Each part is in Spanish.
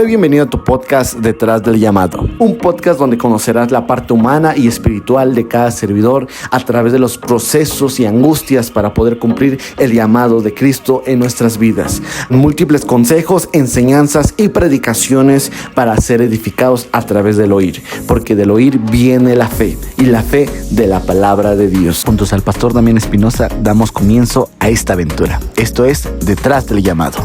Sé bienvenido a tu podcast Detrás del Llamado, un podcast donde conocerás la parte humana y espiritual de cada servidor a través de los procesos y angustias para poder cumplir el llamado de Cristo en nuestras vidas. Múltiples consejos, enseñanzas y predicaciones para ser edificados a través del oír, porque del oír viene la fe y la fe de la palabra de Dios. Juntos al pastor Damián Espinosa damos comienzo a esta aventura. Esto es Detrás del Llamado.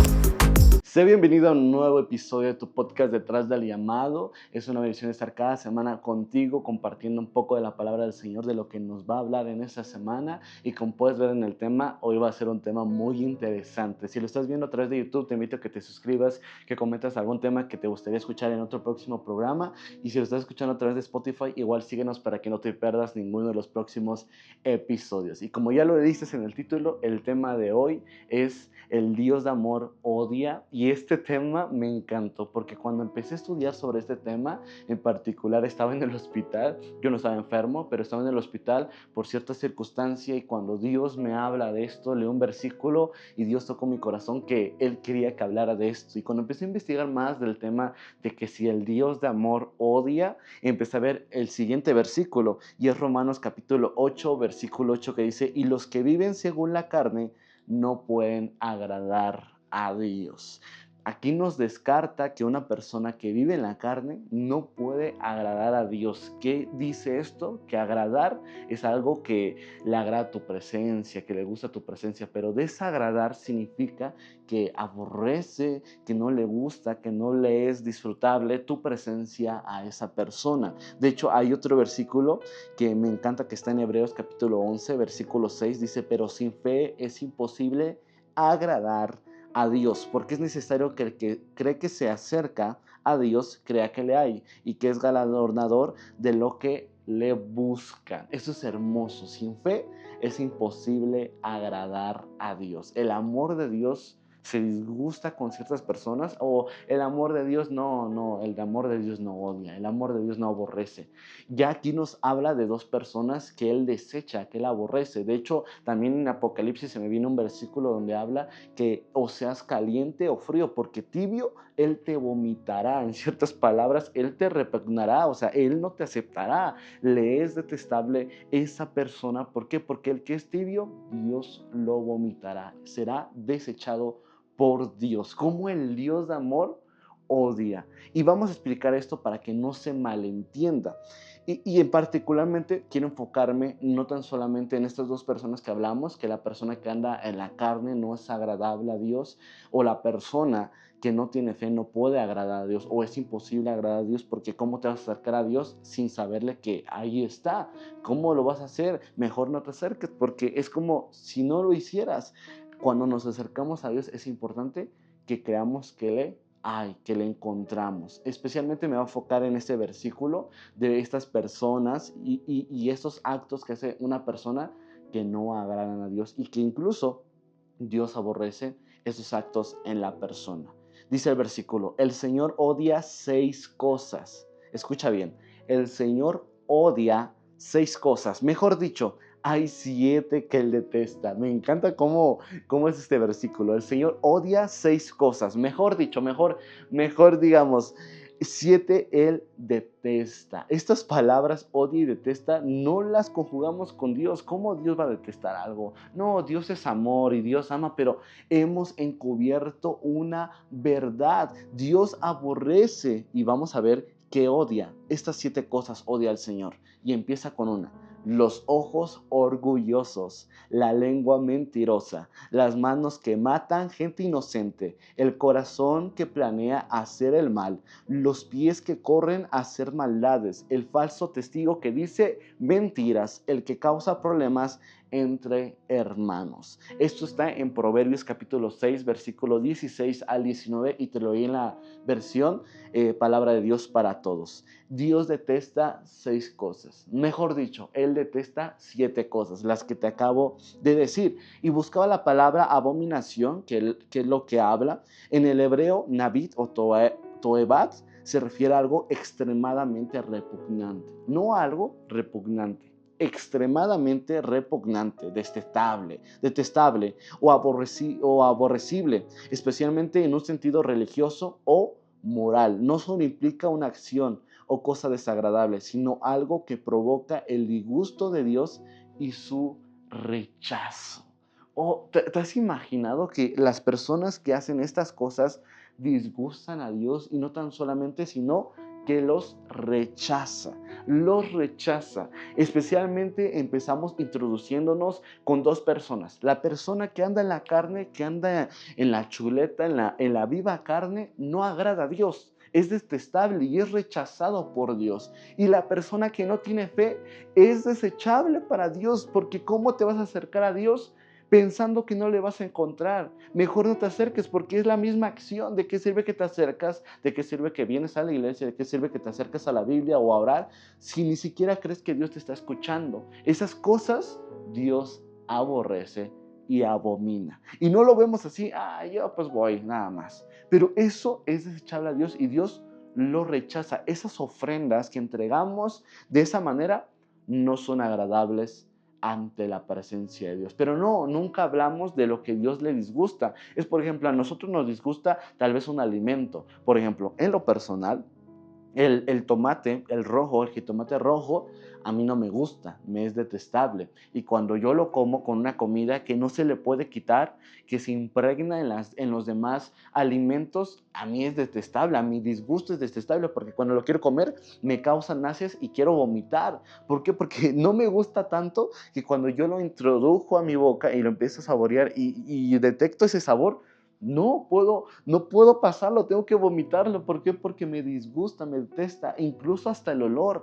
Sé bienvenido a un nuevo episodio de tu podcast Detrás del Llamado. Es una bendición estar cada semana contigo compartiendo un poco de la palabra del Señor, de lo que nos va a hablar en esta semana. Y como puedes ver en el tema, hoy va a ser un tema muy interesante. Si lo estás viendo a través de YouTube, te invito a que te suscribas, que comentes algún tema que te gustaría escuchar en otro próximo programa. Y si lo estás escuchando a través de Spotify, igual síguenos para que no te pierdas ninguno de los próximos episodios. Y como ya lo dices en el título, el tema de hoy es el Dios de amor odia, y este tema me encantó porque cuando empecé a estudiar sobre este tema en particular estaba en el hospital. Yo no estaba enfermo, pero estaba en el hospital por cierta circunstancia, y cuando Dios me habla de esto, leo un versículo y Dios tocó mi corazón que Él quería que hablara de esto. Y cuando empecé a investigar más del tema de que si el Dios de amor odia, empecé a ver el siguiente versículo, y es Romanos capítulo 8, versículo 8, que dice: y los que viven según la carne no pueden agradar a Dios. Aquí nos descarta que una persona que vive en la carne no puede agradar a Dios. ¿Qué dice esto? Que agradar es algo que le agrada tu presencia, que le gusta tu presencia, pero desagradar significa que aborrece, que no le gusta, que no le es disfrutable tu presencia a esa persona. De hecho, hay otro versículo que me encanta, que está en Hebreos capítulo 11, versículo 6, dice: pero sin fe es imposible agradar a Dios, porque es necesario que el que cree que se acerca a Dios crea que le hay y que es galardonador de lo que le buscan. Eso es hermoso. Sin fe es imposible agradar a Dios. El amor de Dios se disgusta con ciertas personas, o el amor de Dios el amor de Dios no odia, el amor de Dios no aborrece. Ya aquí nos habla de dos personas que Él desecha, que Él aborrece. De hecho, también en Apocalipsis se me viene un versículo donde habla que o seas caliente o frío, porque tibio Él te vomitará. En ciertas palabras, Él te repugnará, o sea, Él no te aceptará. Le es detestable esa persona. ¿Por qué? Porque el que es tibio, Dios lo vomitará, será desechado por Dios. Como el Dios de amor odia. Y vamos a explicar esto para que no se malentienda. Y en particularmente quiero enfocarme no tan solamente en estas dos personas que hablamos, que la persona que anda en la carne no es agradable a Dios, o la persona que no tiene fe no puede agradar a Dios, o es imposible agradar a Dios, porque ¿cómo te vas a acercar a Dios sin saberle que ahí está? ¿Cómo lo vas a hacer? Mejor no te acerques, porque es como si no lo hicieras. Cuando nos acercamos a Dios es importante que creamos que que le encontramos. Especialmente me voy a enfocar en este versículo de estas personas y estos actos que hace una persona que no agradan a Dios, y que incluso Dios aborrece esos actos en la persona. Dice el versículo: el Señor odia 6 cosas. Escucha bien, el Señor odia 6 cosas. Mejor dicho, hay 7 que Él detesta. Me encanta cómo es este versículo. El Señor odia 6 cosas. Mejor dicho, mejor digamos, 7 Él detesta. Estas palabras, odia y detesta, no las conjugamos con Dios. ¿Cómo Dios va a detestar algo? No, Dios es amor y Dios ama, pero hemos encubierto una verdad. Dios aborrece, y vamos a ver que odia. Estas 7 cosas odia al Señor. Y empieza con una: los ojos orgullosos, la lengua mentirosa, las manos que matan gente inocente, el corazón que planea hacer el mal, los pies que corren a hacer maldades, el falso testigo que dice mentiras, el que causa problemas entre hermanos. Esto está en Proverbios capítulo 6, versículo 16 al 19, y te lo leí en la versión Palabra de Dios para Todos. Dios detesta 6 cosas. Mejor dicho, Él detesta 7 cosas, las que te acabo de decir. Y buscaba la palabra abominación, que es lo que habla. En el hebreo, nabit o toebat se refiere a algo extremadamente repugnante. No a algo repugnante, extremadamente repugnante, detestable o aborrecible, especialmente en un sentido religioso o moral. No solo implica una acción o cosa desagradable, sino algo que provoca el disgusto de Dios y su rechazo. ¿Te has imaginado que las personas que hacen estas cosas disgustan a Dios y no tan solamente, sino que los rechaza? Los rechaza. Especialmente empezamos introduciéndonos con dos personas. La persona que anda en la carne, que anda en la chuleta, en la viva carne, no agrada a Dios. Es detestable y es rechazado por Dios. Y la persona que no tiene fe es desechable para Dios, porque ¿cómo te vas a acercar a Dios pensando que no le vas a encontrar? Mejor no te acerques, porque es la misma acción. ¿De qué sirve que te acercas? ¿De qué sirve que vienes a la iglesia? ¿De qué sirve que te acercas a la Biblia o a orar si ni siquiera crees que Dios te está escuchando? Esas cosas Dios aborrece y abomina. Y no lo vemos así, yo pues voy, nada más. Pero eso es desechable a Dios y Dios lo rechaza. Esas ofrendas que entregamos de esa manera no son agradables ante la presencia de Dios. Pero nunca hablamos de lo que Dios le disgusta. Es, por ejemplo, a nosotros nos disgusta tal vez un alimento. Por ejemplo, en lo personal, el tomate, el jitomate rojo, a mí no me gusta, me es detestable. Y cuando yo lo como con una comida que no se le puede quitar, que se impregna en los demás alimentos, a mí es detestable, a mi disgusto es detestable, porque cuando lo quiero comer me causa náuseas y quiero vomitar. ¿Por qué? Porque no me gusta tanto que cuando yo lo introdujo a mi boca y lo empiezo a saborear y detecto ese sabor, no puedo pasarlo, tengo que vomitarlo. ¿Por qué? Porque me disgusta, me detesta, incluso hasta el olor.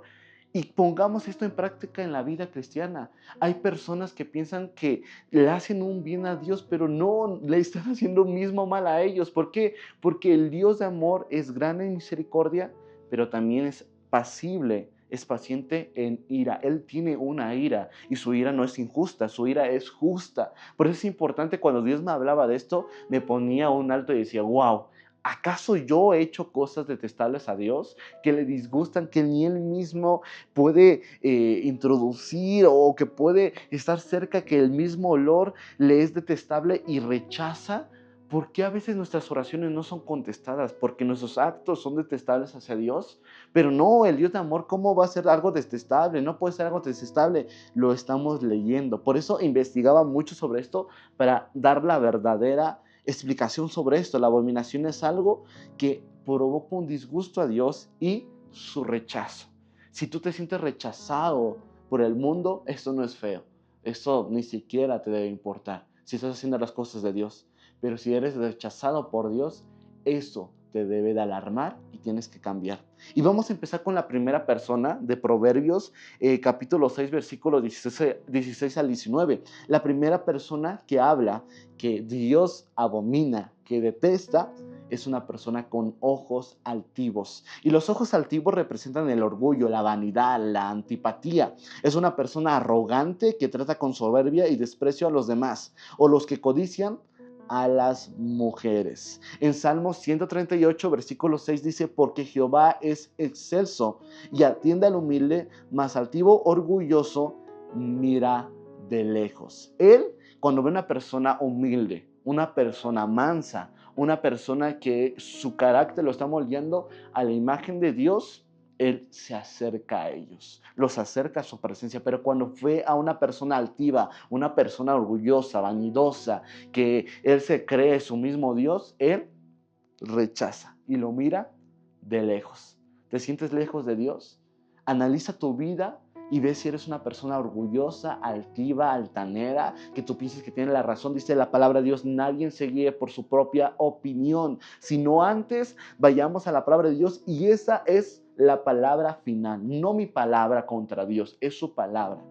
Y pongamos esto en práctica en la vida cristiana. Hay personas que piensan que le hacen un bien a Dios, pero no, le están haciendo mismo mal a ellos. ¿Por qué? Porque el Dios de amor es grande en misericordia, pero también es pasible, es paciente en ira. Él tiene una ira y su ira no es injusta, su ira es justa. Por eso es importante, cuando Dios me hablaba de esto, me ponía un alto y decía, wow, ¿acaso yo he hecho cosas detestables a Dios que le disgustan, que ni Él mismo puede introducir, o que puede estar cerca, que el mismo olor le es detestable y rechaza? ¿Por qué a veces nuestras oraciones no son contestadas? Porque nuestros actos son detestables hacia Dios. Pero no, el Dios de amor, ¿cómo va a ser algo detestable? No puede ser algo detestable. Lo estamos leyendo. Por eso investigaba mucho sobre esto, para dar la verdadera explicación sobre esto. La abominación es algo que provoca un disgusto a Dios y su rechazo. Si tú te sientes rechazado por el mundo, eso no es feo. Eso ni siquiera te debe importar si estás haciendo las cosas de Dios. Pero si eres rechazado por Dios, eso te debe de alarmar y tienes que cambiar. Y vamos a empezar con la primera persona de Proverbios, capítulo 6, versículos 16 al 19. La primera persona que habla que Dios abomina, que detesta, es una persona con ojos altivos. Y los ojos altivos representan el orgullo, la vanidad, la antipatía. Es una persona arrogante que trata con soberbia y desprecio a los demás, o los que codician a las mujeres. En Salmos 138, versículo 6 dice, porque Jehová es excelso y atiende al humilde, mas altivo, orgulloso, mira de lejos. Él, cuando ve una persona humilde, una persona mansa, una persona que su carácter lo está moldeando a la imagen de Dios, Él se acerca a ellos, los acerca a su presencia. Pero cuando ve a una persona altiva, una persona orgullosa, vanidosa, que Él se cree su mismo Dios, Él rechaza y lo mira de lejos. ¿Te sientes lejos de Dios? Analiza tu vida y ve si eres una persona orgullosa, altiva, altanera, que tú pienses que tiene la razón. Dice la palabra de Dios, nadie se guíe por su propia opinión, sino antes vayamos a la palabra de Dios, y esa es la palabra final. No mi palabra contra Dios, es su palabra.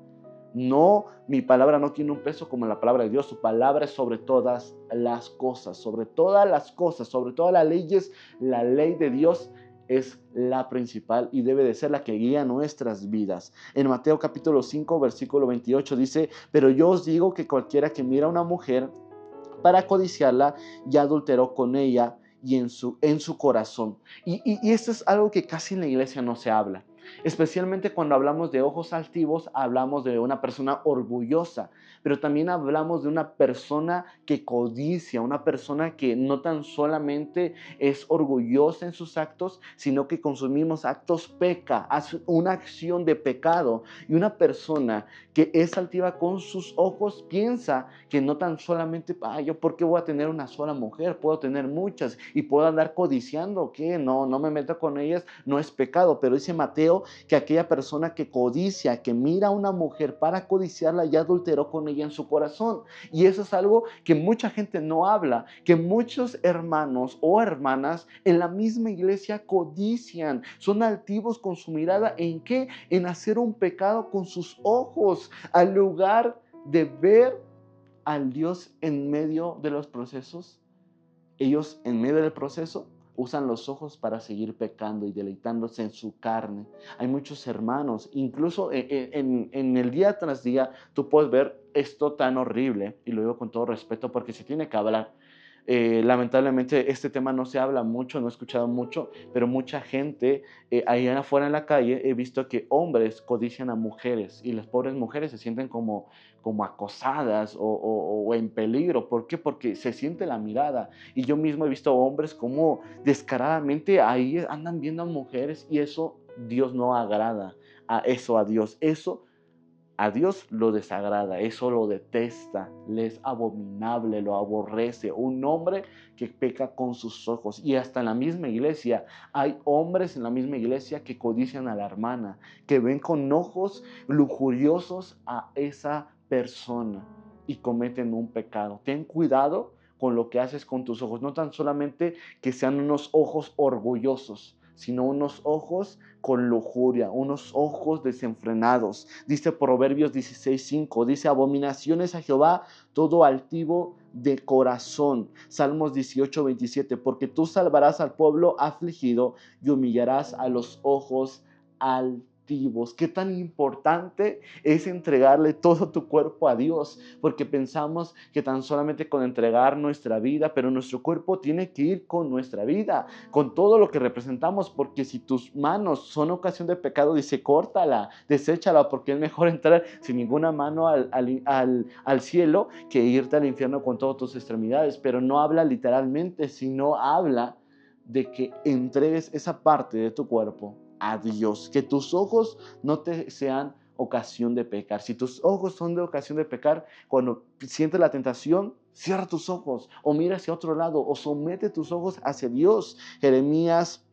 No, mi palabra no tiene un peso como la palabra de Dios. Su palabra es sobre todas las cosas, sobre todas las cosas, sobre todas las leyes. La ley de Dios es la principal y debe de ser la que guía nuestras vidas. En Mateo capítulo 5, versículo 28 dice, pero yo os digo que cualquiera que mira a una mujer para codiciarla, ya adulteró con ella y en su corazón. Y esto es algo que casi en la iglesia no se habla. Especialmente cuando hablamos de ojos altivos, hablamos de una persona orgullosa, pero también hablamos de una persona que codicia, una persona que no tan solamente es orgullosa en sus actos, sino que con sus mismos actos peca, hace una acción de pecado. Y una persona que es altiva con sus ojos piensa que no tan solamente, yo por qué voy a tener una sola mujer, puedo tener muchas y puedo andar codiciando, que no me meto con ellas, no es pecado. Pero dice Mateo que aquella persona que codicia, que mira a una mujer para codiciarla, ya adulteró con ella en su corazón. Y eso es algo que mucha gente no habla, que muchos hermanos o hermanas en la misma iglesia codician, son altivos con su mirada. ¿En qué? En hacer un pecado con sus ojos, al lugar de ver al Dios en medio de los procesos. Ellos en medio del proceso usan los ojos para seguir pecando y deleitándose en su carne. Hay muchos hermanos, incluso en el día tras día, tú puedes ver esto tan horrible, y lo digo con todo respeto porque se tiene que hablar. Lamentablemente este tema no se habla mucho, no he escuchado mucho, pero mucha gente ahí afuera en la calle he visto que hombres codician a mujeres y las pobres mujeres se sienten como acosadas o en peligro. ¿Por qué? Porque se siente la mirada. Y yo mismo he visto hombres como descaradamente ahí andan viendo a mujeres, y eso Dios no agrada. A Dios. Eso a Dios lo desagrada, eso lo detesta, le es abominable, lo aborrece. Un hombre que peca con sus ojos. Y hasta en la misma iglesia hay hombres en la misma iglesia que codician a la hermana, que ven con ojos lujuriosos a esa persona y cometen un pecado. Ten cuidado con lo que haces con tus ojos, no tan solamente que sean unos ojos orgullosos, sino unos ojos con lujuria, unos ojos desenfrenados. Dice Proverbios 16:5, dice: abominaciones a Jehová todo altivo de corazón. Salmos 18:27, porque tú salvarás al pueblo afligido y humillarás a los ojos altivos. Qué tan importante es entregarle todo tu cuerpo a Dios, porque pensamos que tan solamente con entregar nuestra vida, pero nuestro cuerpo tiene que ir con nuestra vida, con todo lo que representamos, porque si tus manos son ocasión de pecado, dice: córtala, deséchala, porque es mejor entrar sin ninguna mano al cielo que irte al infierno con todas tus extremidades. Pero no habla literalmente, sino habla de que entregues esa parte de tu cuerpo a Dios, que tus ojos no te sean ocasión de pecar. Si tus ojos son de ocasión de pecar, cuando sientes la tentación, cierra tus ojos o mira hacia otro lado o somete tus ojos hacia Dios. Jeremías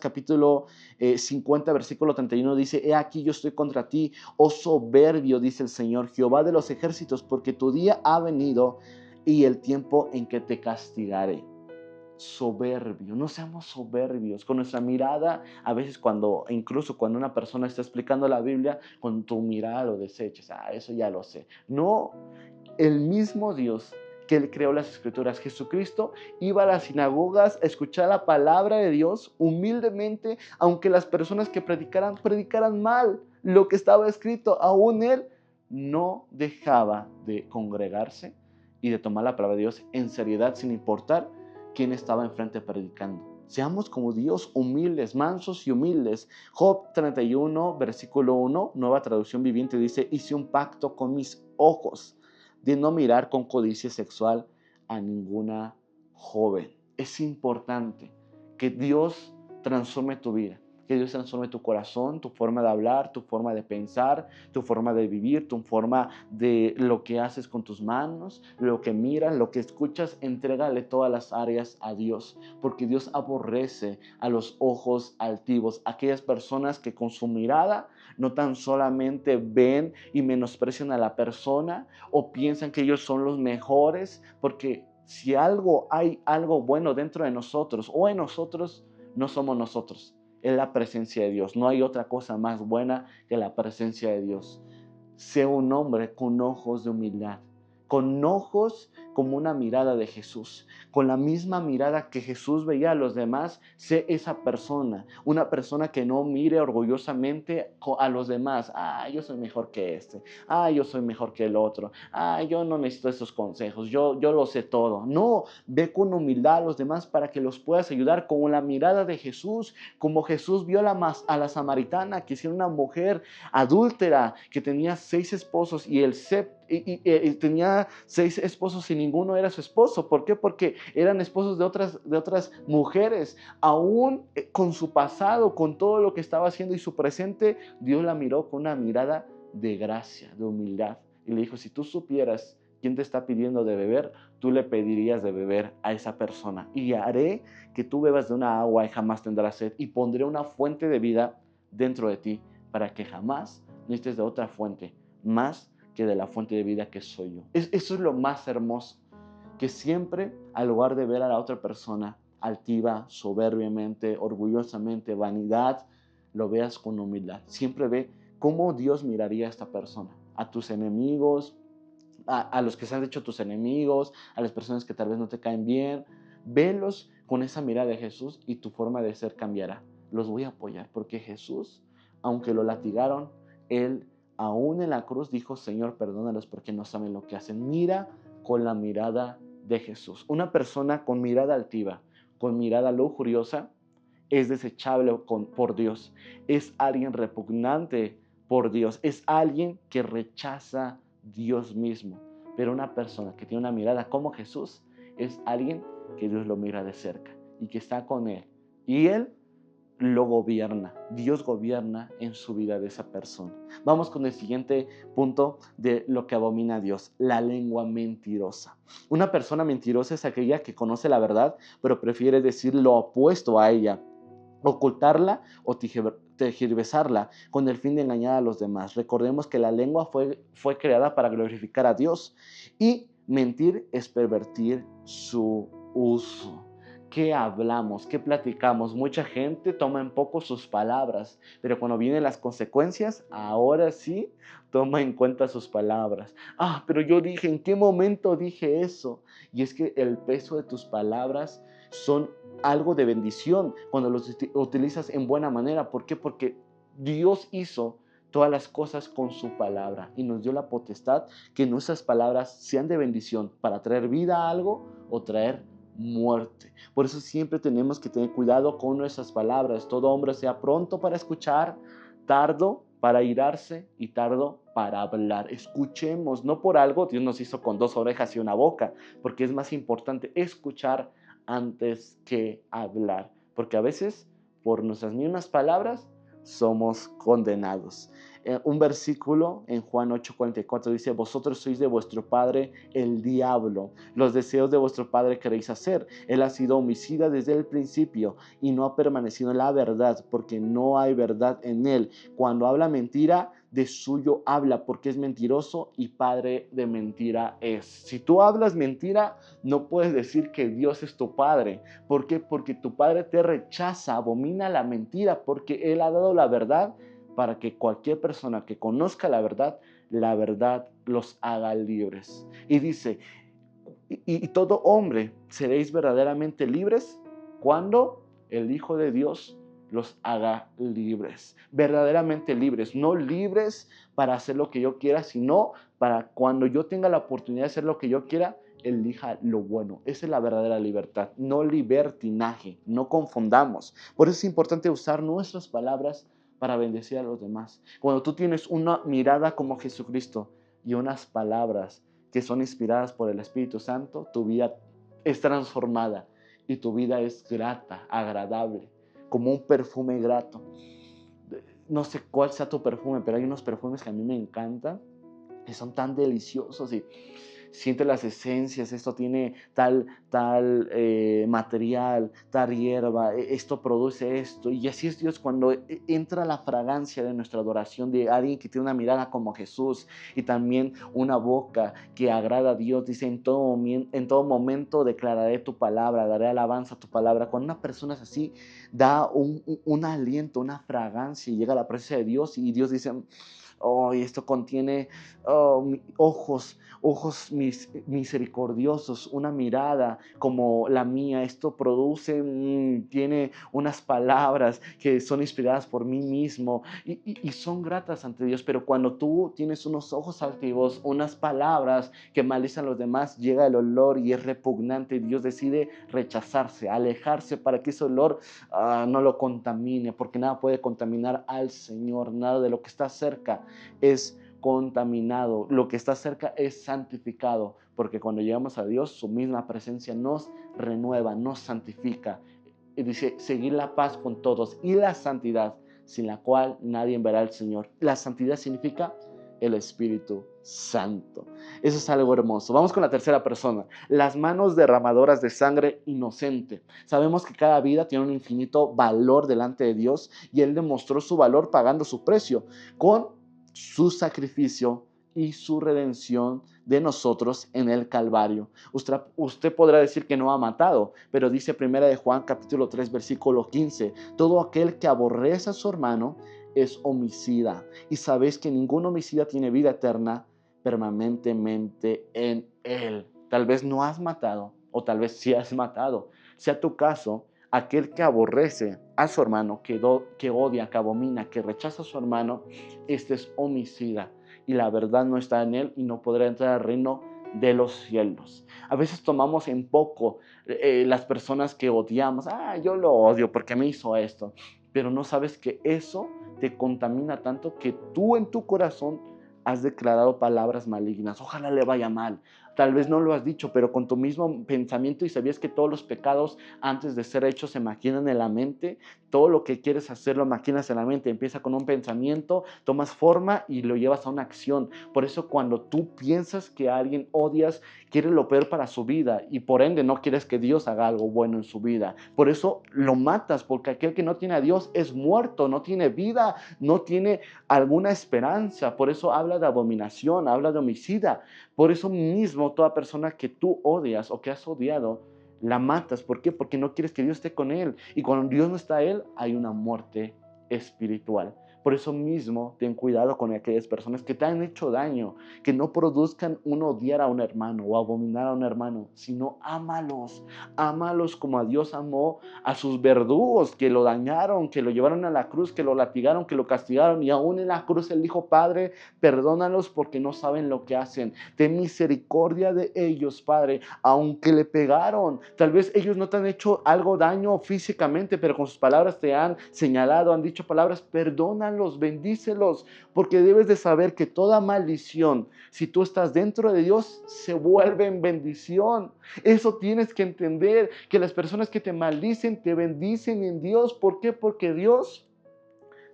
capítulo 50, versículo 31 dice: he aquí yo estoy contra ti, oh soberbio, dice el Señor, Jehová de los ejércitos, porque tu día ha venido y el tiempo en que te castigaré. Soberbio, no seamos soberbios con nuestra mirada. A veces incluso cuando una persona está explicando la Biblia, con tu mirada lo deseches. Eso ya lo sé. No, el mismo Dios que Él creó las Escrituras, Jesucristo, iba a las sinagogas a escuchar la palabra de Dios humildemente, aunque las personas que predicaran mal lo que estaba escrito, aún Él no dejaba de congregarse y de tomar la palabra de Dios en seriedad, sin importar quién estaba enfrente predicando. Seamos como Dios, humildes, mansos y humildes. Job 31, versículo 1, Nueva Traducción Viviente, dice: hice un pacto con mis ojos de no mirar con codicia sexual a ninguna joven. Es importante que Dios transforme tu vida, que Dios transforme tu corazón, tu forma de hablar, tu forma de pensar, tu forma de vivir, tu forma de lo que haces con tus manos, lo que miras, lo que escuchas. Entrégale todas las áreas a Dios, porque Dios aborrece a los ojos altivos, aquellas personas que con su mirada no tan solamente ven y menosprecian a la persona o piensan que ellos son los mejores, porque si hay algo bueno dentro de nosotros o en nosotros, no somos nosotros. Es la presencia de Dios. No hay otra cosa más buena que la presencia de Dios. Sé un hombre con ojos de humildad, con ojos como una mirada de Jesús. Con la misma mirada que Jesús veía a los demás, sé esa persona. Una persona que no mire orgullosamente a los demás. Yo soy mejor que este. Yo soy mejor que el otro. Yo no necesito esos consejos. Yo lo sé todo. No, ve con humildad a los demás para que los puedas ayudar con la mirada de Jesús. Como Jesús vio a la samaritana, que era una mujer adúltera, que tenía 6 esposos y tenía 6 esposos y ninguno era su esposo. ¿Por qué? Porque eran esposos de otras mujeres. Aún con su pasado, con todo lo que estaba haciendo y su presente, Dios la miró con una mirada de gracia, de humildad. Y le dijo, si tú supieras quién te está pidiendo de beber, tú le pedirías de beber a esa persona. Y haré que tú bebas de una agua y jamás tendrás sed. Y pondré una fuente de vida dentro de ti para que jamás necesites de otra fuente, más que de la fuente de vida que soy yo. Eso es lo más hermoso, que siempre, al lugar de ver a la otra persona altiva, soberbiamente, orgullosamente, vanidad, lo veas con humildad. Siempre ve cómo Dios miraría a esta persona, a tus enemigos, a los que se han hecho tus enemigos, a las personas que tal vez no te caen bien. Velos con esa mirada de Jesús y tu forma de ser cambiará. Los voy a apoyar porque Jesús, aunque lo latigaron, Él aún en la cruz dijo, Señor, perdónalos porque no saben lo que hacen. Mira con la mirada de Jesús. Una persona con mirada altiva, con mirada lujuriosa, es desechable por Dios. Es alguien repugnante por Dios. Es alguien que rechaza Dios mismo. Pero una persona que tiene una mirada como Jesús es alguien que Dios lo mira de cerca y que está con Él. Y Él lo gobierna. Dios gobierna en su vida de esa persona. Vamos con el siguiente punto de lo que abomina a Dios: la lengua mentirosa. Una persona mentirosa es aquella que conoce la verdad, pero prefiere decir lo opuesto a ella, ocultarla o tergiversarla con el fin de engañar a los demás. Recordemos que la lengua fue creada para glorificar a Dios y mentir es pervertir su uso. ¿Qué hablamos? ¿Qué platicamos? Mucha gente toma en poco sus palabras, pero cuando vienen las consecuencias, ahora sí toma en cuenta sus palabras. Pero yo dije, ¿en qué momento dije eso? Y es que el peso de tus palabras son algo de bendición cuando los utilizas en buena manera. ¿Por qué? Porque Dios hizo todas las cosas con su palabra y nos dio la potestad que nuestras palabras sean de bendición para traer vida a algo o traer muerte. Por eso siempre tenemos que tener cuidado con nuestras palabras. Todo hombre sea pronto para escuchar, tardo para irarse y tardo para hablar. Escuchemos, no por algo Dios nos hizo con 2 orejas y una boca, porque es más importante escuchar antes que hablar, porque a veces por nuestras mismas palabras somos condenados. Un versículo en Juan 8:44 dice, vosotros sois de vuestro padre el diablo, los deseos de vuestro padre queréis hacer. Él ha sido homicida desde el principio y no ha permanecido en la verdad, porque no hay verdad en él. Cuando habla mentira, de suyo habla, porque es mentiroso y padre de mentira es. Si tú hablas mentira, no puedes decir que Dios es tu padre. ¿Por qué? Porque tu padre te rechaza, abomina la mentira, porque Él ha dado la verdad para que cualquier persona que conozca la verdad los haga libres. Y dice, y todo hombre seréis verdaderamente libres cuando el Hijo de Dios los haga libres, verdaderamente libres, no libres para hacer lo que yo quiera, sino para cuando yo tenga la oportunidad de hacer lo que yo quiera, elija lo bueno. Esa es la verdadera libertad, no libertinaje, no confundamos. Por eso es importante usar nuestras palabras para bendecir a los demás. Cuando tú tienes una mirada como Jesucristo y unas palabras que son inspiradas por el Espíritu Santo, tu vida es transformada y tu vida es grata, agradable, como un perfume grato. No sé cuál sea tu perfume, pero hay unos perfumes que a mí me encantan, que son tan deliciosos y siente las esencias, esto tiene tal material, tal hierba, esto produce esto. Y así es Dios cuando entra la fragancia de nuestra adoración, de alguien que tiene una mirada como Jesús y también una boca que agrada a Dios. Dice, en todo momento declararé tu palabra, daré alabanza a tu palabra. Cuando una persona es así, da un aliento, una fragancia y llega a la presencia de Dios y Dios dice, Oh, y esto contiene ojos misericordiosos, una mirada como la mía. Esto produce, tiene unas palabras que son inspiradas por mí mismo y son gratas ante Dios. Pero cuando tú tienes unos ojos altivos, unas palabras que maldicen a los demás, llega el olor y es repugnante. Dios decide rechazarse, alejarse para que ese olor no lo contamine, porque nada puede contaminar al Señor. Nada de lo que está cerca es contaminado, lo que está cerca es santificado, porque cuando llegamos a Dios, su misma presencia nos renueva, nos santifica. Y dice, seguir la paz con todos y la santidad, sin la cual nadie verá al Señor. La santidad significa el Espíritu Santo. Eso es algo hermoso. Vamos con la tercera persona. Las manos derramadoras de sangre inocente. Sabemos que cada vida tiene un infinito valor delante de Dios y Él demostró su valor pagando su precio con su sacrificio y su redención de nosotros en el Calvario. Usted podrá decir que no ha matado, pero dice 1 de Juan capítulo 3 versículo 15, todo aquel que aborrece a su hermano es homicida, y sabéis que ningún homicida tiene vida eterna permanentemente en él. Tal vez no has matado, o tal vez sí has matado. Sea tu caso, aquel que aborrece a su hermano, que odia, que abomina, que rechaza a su hermano, este es homicida, y la verdad no está en él y no podrá entrar al reino de los cielos. A veces tomamos en poco las personas que odiamos. Yo lo odio porque me hizo esto. Pero no sabes que eso te contamina tanto que tú en tu corazón has declarado palabras malignas. Ojalá le vaya mal. Tal vez no lo has dicho, pero con tu mismo pensamiento, y sabías que todos los pecados antes de ser hechos se maquinan en la mente. Todo lo que quieres hacer lo maquinas en la mente. Empieza con un pensamiento, tomas forma y lo llevas a una acción. Por eso cuando tú piensas que a alguien odias, quieres lo peor para su vida y por ende no quieres que Dios haga algo bueno en su vida. Por eso lo matas, porque aquel que no tiene a Dios es muerto, no tiene vida, no tiene alguna esperanza. Por eso habla de abominación, habla de homicida. Por eso mismo toda persona que tú odias o que has odiado, la matas. ¿Por qué? Porque no quieres que Dios esté con él. Y cuando Dios no está él, hay una muerte espiritual. Por eso mismo, ten cuidado con aquellas personas que te han hecho daño, que no produzcan un odiar a un hermano o abominar a un hermano, sino ámalos. Ámalos como a Dios amó a sus verdugos que lo dañaron, que lo llevaron a la cruz, que lo latigaron, que lo castigaron. Y aún en la cruz Él dijo, Padre, perdónalos porque no saben lo que hacen. Ten misericordia de ellos, Padre, aunque le pegaron. Tal vez ellos no te han hecho algo daño físicamente, pero con sus palabras te han señalado, han dicho palabras, perdónalos, bendícelos, porque debes de saber que toda maldición, si tú estás dentro de Dios, se vuelve en bendición. Eso tienes que entender, que las personas que te maldicen, te bendicen en Dios. ¿Por qué? Porque Dios,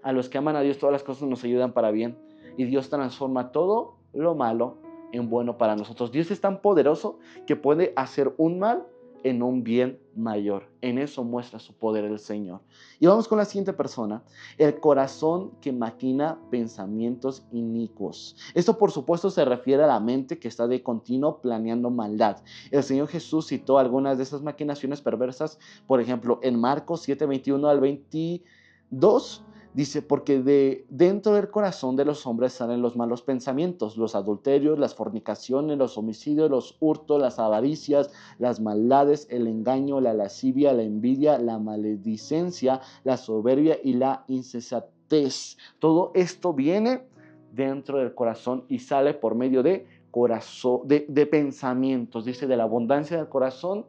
a los que aman a Dios, todas las cosas nos ayudan para bien. Y Dios transforma todo lo malo en bueno para nosotros. Dios es tan poderoso que puede hacer un mal en un bien mayor. En eso muestra su poder el Señor. Y vamos con la siguiente persona. El corazón que maquina pensamientos inicuos. Esto por supuesto se refiere a la mente que está de continuo planeando maldad. El Señor Jesús citó algunas de esas maquinaciones perversas, por ejemplo, en Marcos 7:21 al 22. Dice, porque dentro del corazón de los hombres salen los malos pensamientos, los adulterios, las fornicaciones, los homicidios, los hurtos, las avaricias, las maldades, el engaño, la lascivia, la envidia, la maledicencia, la soberbia y la insensatez. Todo esto viene dentro del corazón y sale por medio de pensamientos. Dice, de la abundancia del corazón,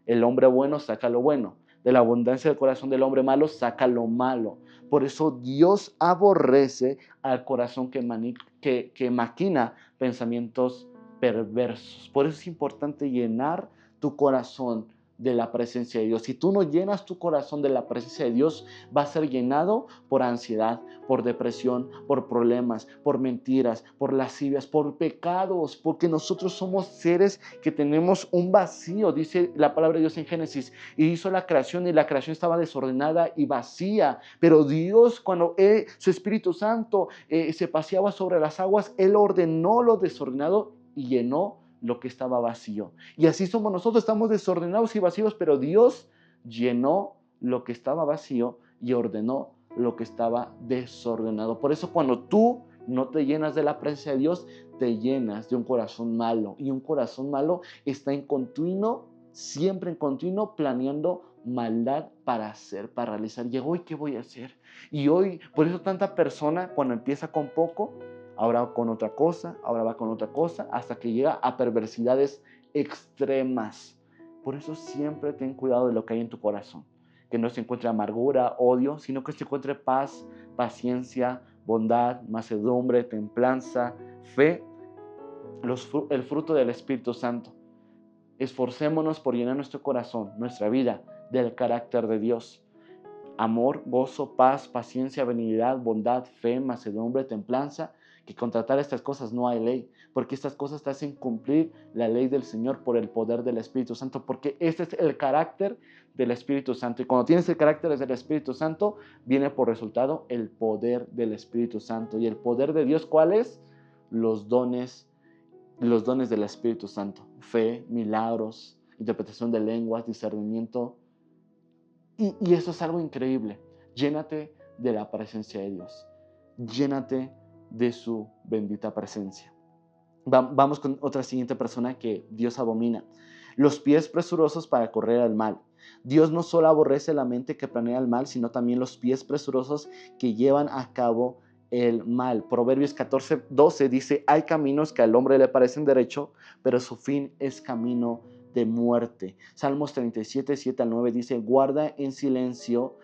el hombre bueno saca lo bueno. De la abundancia del corazón del hombre malo, saca lo malo. Por eso Dios aborrece al corazón que maquina pensamientos perversos. Por eso es importante llenar tu corazón de la presencia de Dios. Si tú no llenas tu corazón de la presencia de Dios, va a ser llenado por ansiedad, por depresión, por problemas, por mentiras, por lascivias, por pecados, porque nosotros somos seres que tenemos un vacío. Dice la palabra de Dios en Génesis, y hizo la creación y la creación estaba desordenada y vacía, pero Dios, cuando su Espíritu Santo se paseaba sobre las aguas, Él ordenó lo desordenado y llenó lo que estaba vacío. Y así somos nosotros, estamos desordenados y vacíos, pero Dios llenó lo que estaba vacío y ordenó lo que estaba desordenado. Por eso cuando tú no te llenas de la presencia de Dios, te llenas de un corazón malo. Y un corazón malo está en continuo, siempre en continuo, planeando maldad para hacer, para realizar. Y hoy, ¿qué voy a hacer? Y hoy, por eso tanta persona cuando empieza con poco, ahora va con otra cosa, ahora va con otra cosa, hasta que llega a perversidades extremas. Por eso siempre ten cuidado de lo que hay en tu corazón. Que no se encuentre amargura, odio, sino que se encuentre paz, paciencia, bondad, mansedumbre, templanza, fe, el fruto del Espíritu Santo. Esforcémonos por llenar nuestro corazón, nuestra vida, del carácter de Dios. Amor, gozo, paz, paciencia, benignidad, bondad, fe, mansedumbre, templanza, que contra tales estas cosas no hay ley, porque estas cosas te hacen cumplir la ley del Señor por el poder del Espíritu Santo, porque este es el carácter del Espíritu Santo. Y cuando tienes el carácter del Espíritu Santo, viene por resultado el poder del Espíritu Santo. ¿Y el poder de Dios cuál es? Los dones del Espíritu Santo: fe, milagros, interpretación de lenguas, discernimiento. Y eso es algo increíble. Llénate de la presencia de Dios. Llénate de su bendita presencia. Vamos con otra siguiente persona que Dios abomina. Los pies presurosos para correr al mal. Dios no solo aborrece la mente que planea el mal, sino también los pies presurosos que llevan a cabo el mal. Proverbios 14:12 dice: hay caminos que al hombre le parecen derecho, pero su fin es camino de muerte. Salmos 37:7-9 dice: guarda silencio,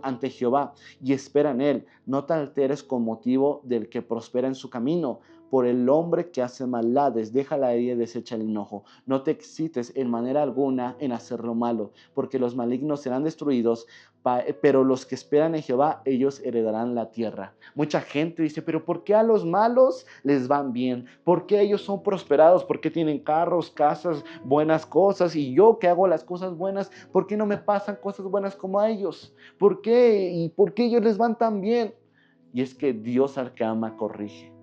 ante Jehová y espera en él. No te alteres con motivo del que prospera en su camino. Por el hombre que hace maldades, deja la herida y desecha el enojo. No te excites en manera alguna en hacer lo malo, porque los malignos serán destruidos, pero los que esperan en Jehová, ellos heredarán la tierra. Mucha gente dice: pero ¿por qué a los malos les van bien? ¿Por qué ellos son prosperados? ¿Por qué tienen carros, casas, buenas cosas? Y yo que hago las cosas buenas, ¿por qué no me pasan cosas buenas como a ellos? ¿Por qué? ¿Y por qué ellos les van tan bien? Y es que Dios al que ama corrige.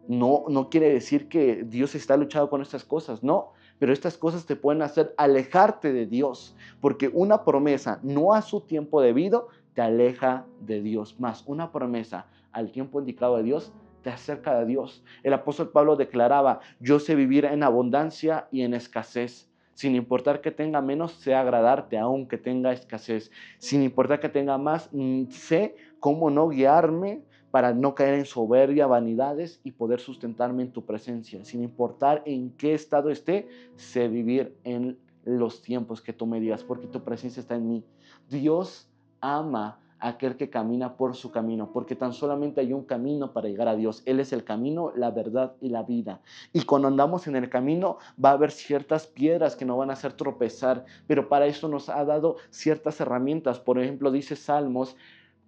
No quiere decir que Dios está luchando con estas cosas, no, pero estas cosas te pueden hacer alejarte de Dios, porque una promesa no a su tiempo debido te aleja de Dios, más una promesa al tiempo indicado de Dios te acerca de Dios. El apóstol Pablo declaraba: yo sé vivir en abundancia y en escasez. Sin importar que tenga menos, sé agradarte aunque tenga escasez. Sin importar que tenga más, sé cómo no guiarme para no caer en soberbia, vanidades y poder sustentarme en tu presencia. Sin importar en qué estado esté, sé vivir en los tiempos que tú me digas, porque tu presencia está en mí. Dios ama a aquel que camina por su camino, porque tan solamente hay un camino para llegar a Dios. Él es el camino, la verdad y la vida. Y cuando andamos en el camino va a haber ciertas piedras que nos van a hacer tropezar, pero para eso nos ha dado ciertas herramientas. Por ejemplo, dice Salmos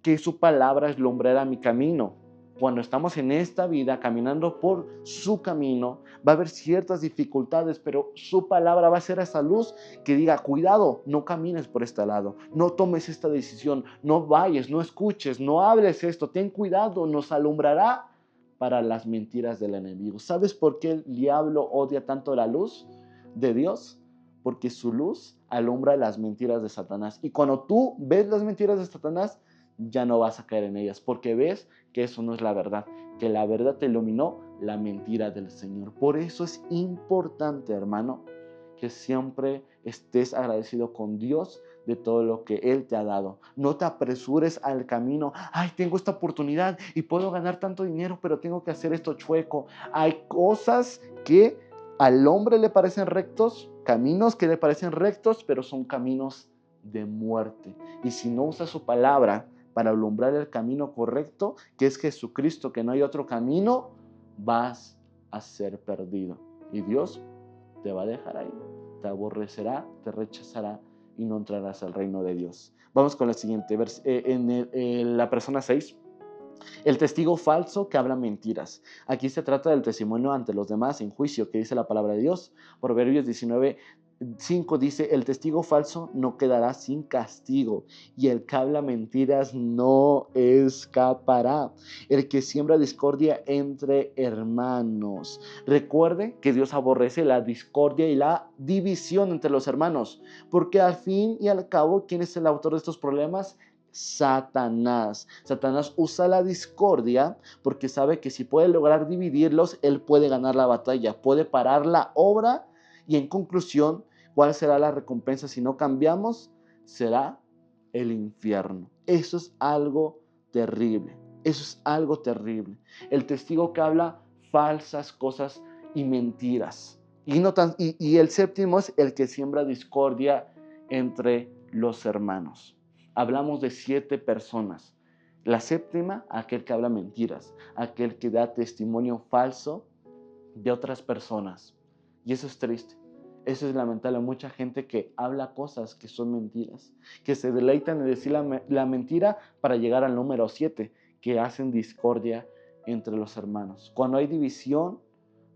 que su palabra es lumbrera a mi camino. Cuando estamos en esta vida caminando por su camino, va a haber ciertas dificultades, pero su palabra va a ser esa luz que diga: cuidado, no camines por este lado, no tomes esta decisión, no vayas, no escuches, no hables esto, ten cuidado, nos alumbrará para las mentiras del enemigo. ¿Sabes por qué el diablo odia tanto la luz de Dios? Porque su luz alumbra las mentiras de Satanás. Y cuando tú ves las mentiras de Satanás, ya no vas a caer en ellas, porque ves que eso no es la verdad, que la verdad te iluminó la mentira del Señor. Por eso es importante, hermano, que siempre estés agradecido con Dios de todo lo que Él te ha dado. No te apresures al camino: ay, tengo esta oportunidad y puedo ganar tanto dinero, pero tengo que hacer esto chueco. Hay cosas que al hombre le parecen rectos, caminos que le parecen rectos, pero son caminos de muerte. Y si no usas su palabra para alumbrar el camino correcto, que es Jesucristo, que no hay otro camino, vas a ser perdido. Y Dios te va a dejar ahí, te aborrecerá, te rechazará y no entrarás al reino de Dios. Vamos con la siguiente, en la persona 6. El testigo falso que habla mentiras. Aquí se trata del testimonio ante los demás en juicio, que dice la palabra de Dios. Proverbios 19:5 dice: el testigo falso no quedará sin castigo, y el que habla mentiras no escapará. El que siembra discordia entre hermanos. Recuerde que Dios aborrece la discordia y la división entre los hermanos, porque al fin y al cabo, ¿quién es el autor de estos problemas? Satanás. Satanás usa la discordia porque sabe que si puede lograr dividirlos, él puede ganar la batalla, puede parar la obra y en conclusión, ¿cuál será la recompensa si no cambiamos? Será el infierno. Eso es algo terrible. Eso es algo terrible. El testigo que habla falsas cosas y mentiras. Y el séptimo es el que siembra discordia entre los hermanos. Hablamos de 7 personas. La séptima, aquel que habla mentiras, aquel que da testimonio falso de otras personas. Y eso es triste. Eso es lamentable. Mucha gente que habla cosas que son mentiras, que se deleitan en decir la mentira para llegar al número 7, que hacen discordia entre los hermanos. Cuando hay división,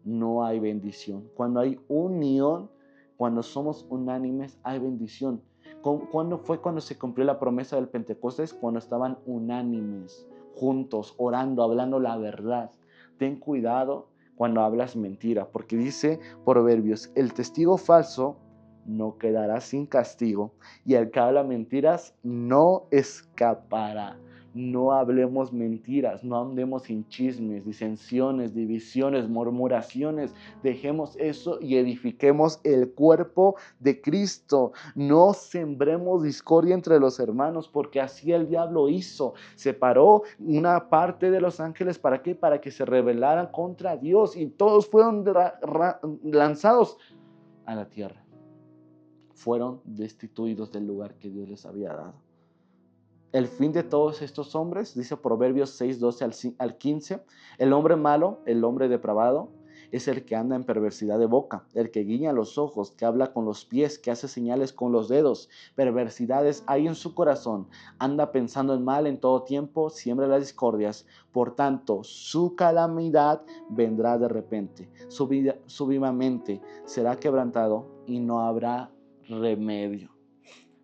no hay bendición. Cuando hay unión, cuando somos unánimes, hay bendición. ¿Cuándo fue cuando se cumplió la promesa del Pentecostés? Cuando estaban unánimes, juntos, orando, hablando la verdad. Ten cuidado cuando hablas mentira, porque dice Proverbios, el testigo falso no quedará sin castigo y el que habla mentiras no escapará. No hablemos mentiras, no andemos en chismes, disensiones, divisiones, murmuraciones. Dejemos eso y edifiquemos el cuerpo de Cristo. No sembremos discordia entre los hermanos, porque así el diablo hizo. Separó una parte de los ángeles, ¿para qué? Para que se rebelaran contra Dios y todos fueron lanzados a la tierra. Fueron destituidos del lugar que Dios les había dado. El fin de todos estos hombres, dice Proverbios 6, 12 al 15, el hombre malo, el hombre depravado, es el que anda en perversidad de boca, el que guiña los ojos, que habla con los pies, que hace señales con los dedos. Perversidades hay en su corazón, anda pensando en mal en todo tiempo, siembra las discordias. Por tanto, su calamidad vendrá de repente, súbitamente será quebrantado y no habrá remedio.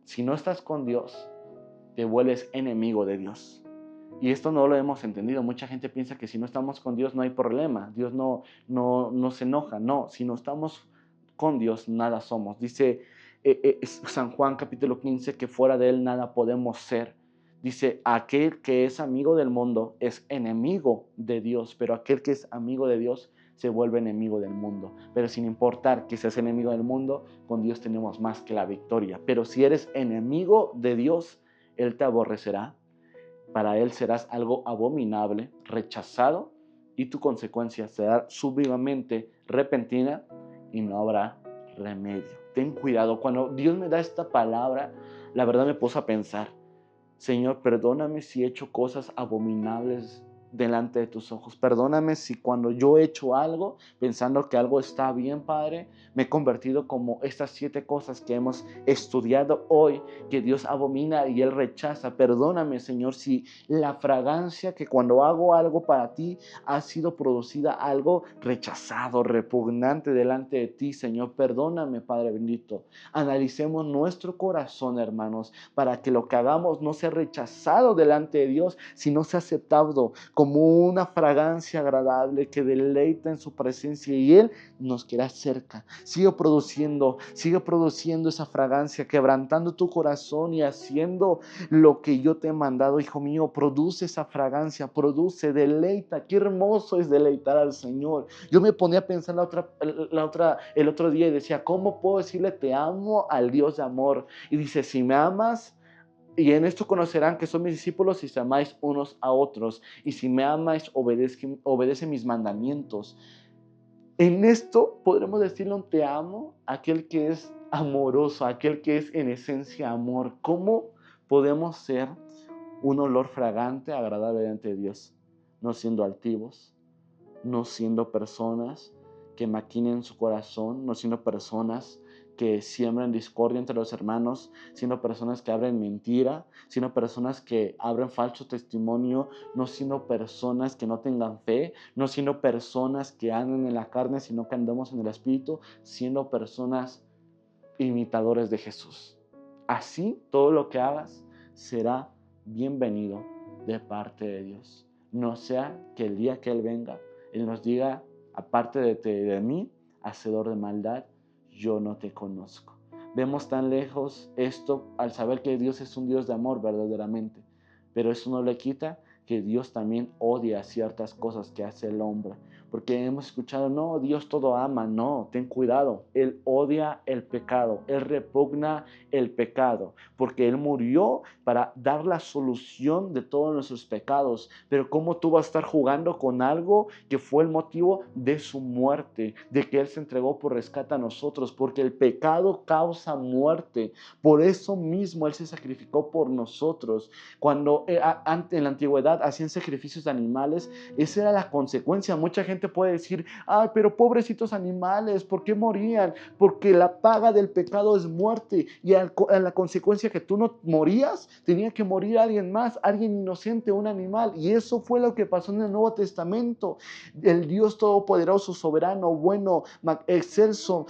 Si no estás con Dios, te vuelves enemigo de Dios. Y esto no lo hemos entendido. Mucha gente piensa que si no estamos con Dios no hay problema. Dios no se enoja. No, si no estamos con Dios, nada somos. Dice San Juan capítulo 15 que fuera de Él nada podemos ser. Dice, aquel que es amigo del mundo es enemigo de Dios, pero aquel que es amigo de Dios se vuelve enemigo del mundo. Pero sin importar que seas enemigo del mundo, con Dios tenemos más que la victoria. Pero si eres enemigo de Dios, Él te aborrecerá, para Él serás algo abominable, rechazado, y tu consecuencia será súbitamente repentina y no habrá remedio. Ten cuidado, cuando Dios me da esta palabra, la verdad me puse a pensar, Señor, perdóname si he hecho cosas abominables delante de tus ojos. Perdóname si cuando yo he hecho algo, pensando que algo está bien, Padre, me he convertido como estas 7 cosas que hemos estudiado hoy, que Dios abomina y Él rechaza. Perdóname, Señor, si la fragancia que cuando hago algo para ti ha sido producida algo rechazado, repugnante delante de ti, Señor. Perdóname, Padre bendito. Analicemos nuestro corazón, hermanos, para que lo que hagamos no sea rechazado delante de Dios, sino sea aceptado como una fragancia agradable que deleita en su presencia y Él nos quiera cerca. Sigue produciendo esa fragancia, quebrantando tu corazón y haciendo lo que yo te he mandado, hijo mío. Produce esa fragancia, produce, deleita. Qué hermoso es deleitar al Señor. Yo me ponía a pensar el otro día y decía, ¿cómo puedo decirle te amo al Dios de amor? Y dice, si me amas, y en esto conocerán que son mis discípulos si se amáis unos a otros. Y si me amáis, obedece mis mandamientos. En esto podremos decirle un te amo a aquel que es amoroso, a aquel que es en esencia amor. ¿Cómo podemos ser un olor fragante, agradable delante de Dios? No siendo altivos, no siendo personas que maquinen su corazón, no siendo personas que siembran discordia entre los hermanos, siendo personas que abren mentira, siendo personas que abren falso testimonio, no siendo personas que no tengan fe, no siendo personas que anden en la carne, sino que andamos en el Espíritu, siendo personas imitadores de Jesús. Así, todo lo que hagas será bienvenido de parte de Dios. No sea que el día que Él venga, Él nos diga, aparte de mí, hacedor de maldad, yo no te conozco. Vemos tan lejos esto al saber que Dios es un Dios de amor verdaderamente. pero eso no le quita que Dios también odia ciertas cosas que hace el hombre. Porque hemos escuchado, no, Dios todo ama. No, ten cuidado. Él odia el pecado. Él repugna el pecado. Porque Él murió para dar la solución de todos nuestros pecados. Pero ¿cómo tú vas a estar jugando con algo que fue el motivo de su muerte? De que Él se entregó por rescate a nosotros. Porque el pecado causa muerte. Por eso mismo Él se sacrificó por nosotros. Cuando en la antigüedad hacían sacrificios de animales, esa era la consecuencia. Mucha gente puede decir, ay, pero pobrecitos animales, ¿por qué morían? Porque la paga del pecado es muerte, y a la consecuencia que tú no morías, tenía que morir alguien más, alguien inocente, un animal. Y eso fue lo que pasó en el Nuevo Testamento. El Dios todopoderoso, soberano, bueno, excelso,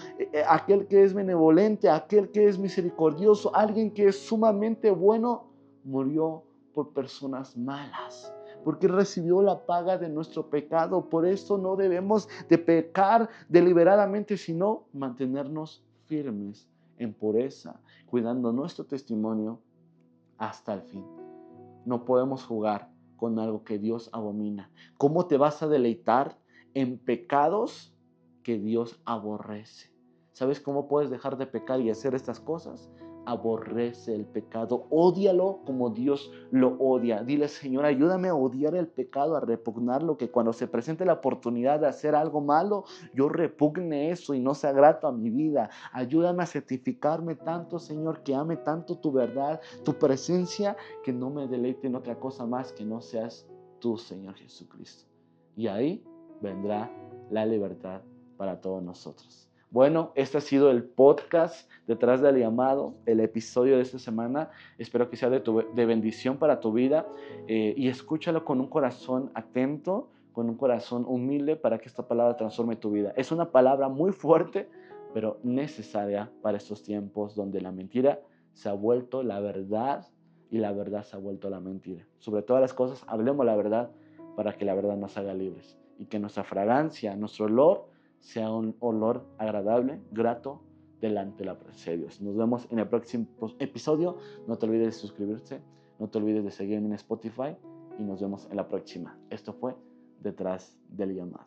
aquel que es benevolente, aquel que es misericordioso, alguien que es sumamente bueno, murió por personas malas, porque recibió la paga de nuestro pecado. Por eso no debemos de pecar deliberadamente, sino mantenernos firmes en pureza, cuidando nuestro testimonio hasta el fin. No podemos jugar con algo que Dios abomina. ¿Cómo te vas a deleitar en pecados que Dios aborrece? ¿Sabes cómo puedes dejar de pecar y hacer estas cosas? Aborrece el pecado, ódialo como Dios lo odia. Dile, Señor, ayúdame a odiar el pecado, a repugnarlo, que cuando se presente la oportunidad de hacer algo malo, yo repugne eso y no sea grato a mi vida. Ayúdame a certificarme tanto, Señor, que ame tanto tu verdad, tu presencia, que no me deleite en otra cosa más que no seas tú, Señor Jesucristo. Y ahí vendrá la libertad para todos nosotros. Bueno, este ha sido el podcast Detrás del Llamado, el episodio de esta semana. Espero que sea de bendición para tu vida, y escúchalo con un corazón atento, con un corazón humilde, para que esta palabra transforme tu vida. Es una palabra muy fuerte, pero necesaria para estos tiempos donde la mentira se ha vuelto la verdad y la verdad se ha vuelto la mentira. Sobre todas las cosas, hablemos la verdad para que la verdad nos haga libres y que nuestra fragancia, nuestro olor, sea un olor agradable, grato, delante de la presencia de Dios. Nos vemos en el próximo episodio. No te olvides de suscribirte, no te olvides de seguirme en Spotify, y nos vemos en la próxima. Esto fue Detrás del Llamado.